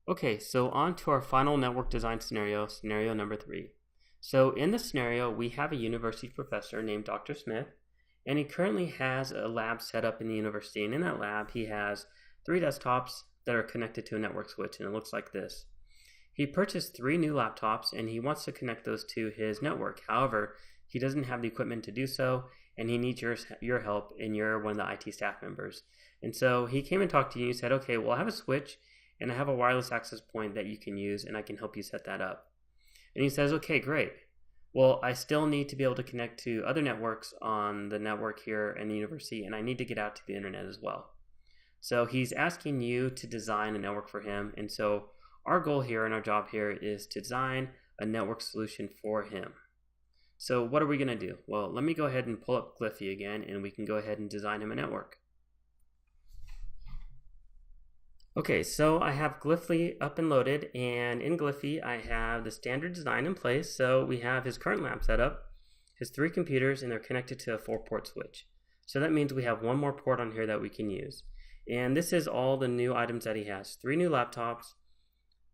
Okay, so on to our final network design scenario, scenario number 3. So in this scenario, we have a university professor named Dr. Smith, and he currently has a lab set up in the university. And in that lab, he has 3 desktops that are connected to a network switch, and it looks like this. He purchased 3 new laptops, and he wants to connect those to his network. However, he doesn't have the equipment to do so, and he needs your help, and you're one of the IT staff members. And so he came and talked to you and said, okay, well, I have a switch, and I have a wireless access point that you can use, and I can help you set that up. And he says, okay, great. Well, I still need to be able to connect to other networks on the network here in the university, and I need to get out to the internet as well. So he's asking you to design a network for him, and so our goal here and our job here is to design a network solution for him. So what are we going to do? Well, let me go ahead and pull up Gliffy again, and we can go ahead and design him a network. Okay, so I have Gliffy up and loaded, and in Gliffy I have the standard design in place. So we have his current lab set up, his 3 computers, and they're connected to a 4-port switch. So that means we have one more port on here that we can use. And this is all the new items that he has. 3 new laptops,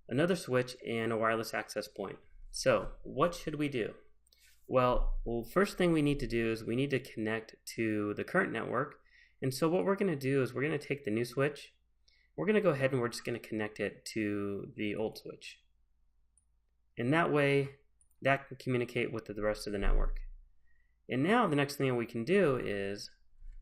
another switch, and a wireless access point. So what should we do? Well, first thing we need to do is we need to connect to the current network. And so what we're going to do is we're going to take the new switch. We're going to go ahead and we're just going to connect it to the old switch. And that way, that can communicate with the rest of the network. And now the next thing that we can do is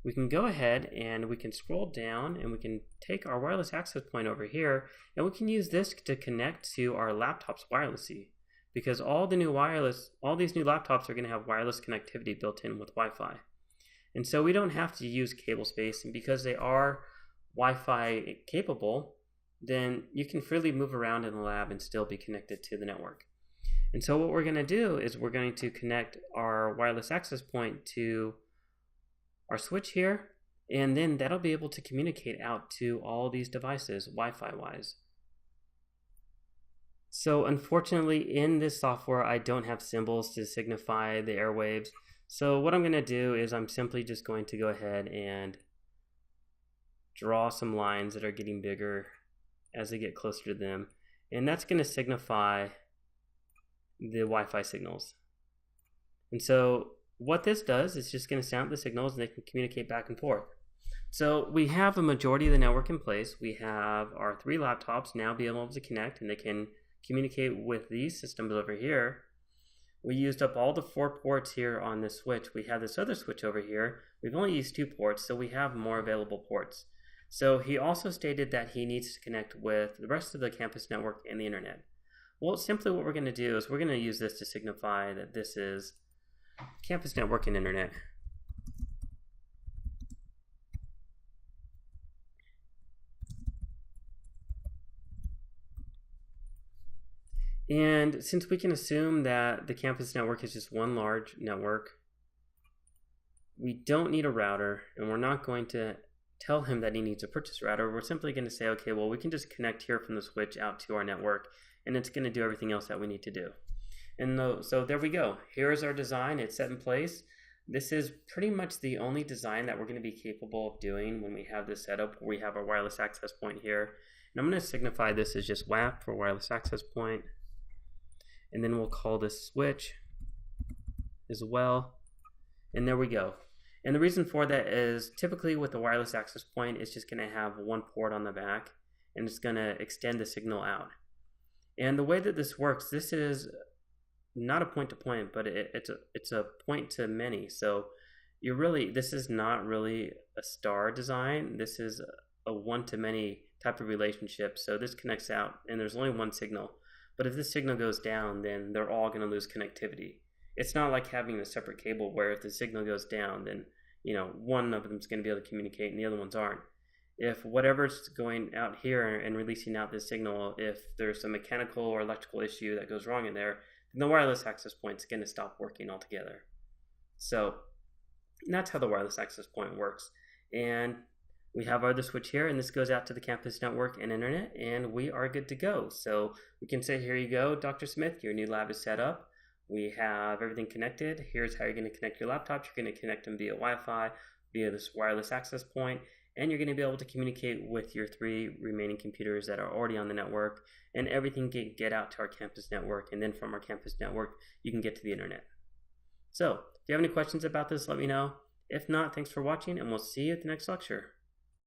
we can go ahead and we can scroll down and we can take our wireless access point over here, and we can use this to connect to our laptops wirelessly, because all these new laptops are going to have wireless connectivity built in with Wi-Fi. And so we don't have to use cable space, and because they are Wi-Fi capable, then you can freely move around in the lab and still be connected to the network. And so what we're going to do is we're going to connect our wireless access point to our switch here, and then that'll be able to communicate out to all these devices Wi-Fi wise. So unfortunately in this software I don't have symbols to signify the airwaves. So what I'm going to do is I'm simply just going to go ahead and draw some lines that are getting bigger as they get closer to them, and that's going to signify the Wi-Fi signals. And so what this does is just going to sound the signals and they can communicate back and forth. So we have a majority of the network in place. We have our 3 laptops now be able to connect, and they can communicate with these systems over here. We used up all the 4 ports here on this switch. We have this other switch over here. We've only used 2 ports, so we have more available ports. So he also stated that he needs to connect with the rest of the campus network and the internet. Well, simply what we're going to do is we're going to use this to signify that this is campus network and internet. And since we can assume that the campus network is just one large network, we don't need a router, and we're not going to tell him that he needs a purchase router. We're simply going to say, okay, well, we can just connect here from the switch out to our network, and it's going to do everything else that we need to do. And so there we go. Here's our design. It's set in place. This is pretty much the only design that we're going to be capable of doing when we have this set up. We have our wireless access point here. And I'm going to signify this as just WAP for wireless access point. And then we'll call this switch as well. And there we go. And the reason for that is typically with the wireless access point, it's just going to have one port on the back, and it's going to extend the signal out. And the way that this works, this is not a point-to-point, but it's a point-to-many. So this is not really a star design. This is a one-to-many type of relationship. So this connects out, and there's only one signal. But if this signal goes down, then they're all going to lose connectivity. It's not like having a separate cable where if the signal goes down, then one of them is going to be able to communicate and the other ones aren't. If whatever's going out here and releasing out this signal, if there's a mechanical or electrical issue that goes wrong in there, then the wireless access point is going to stop working altogether. So that's how the wireless access point works. And we have our other switch here, and this goes out to the campus network and internet, and we are good to go. So we can say, here you go, Dr. Smith, your new lab is set up. We have everything connected. Here's how you're going to connect your laptops. You're going to connect them via Wi-Fi, via this wireless access point, and you're going to be able to communicate with your 3 remaining computers that are already on the network, and everything can get out to our campus network, and then from our campus network you can get to the internet. So if you have any questions about this, let me know. If not, thanks for watching, and we'll see you at the next lecture.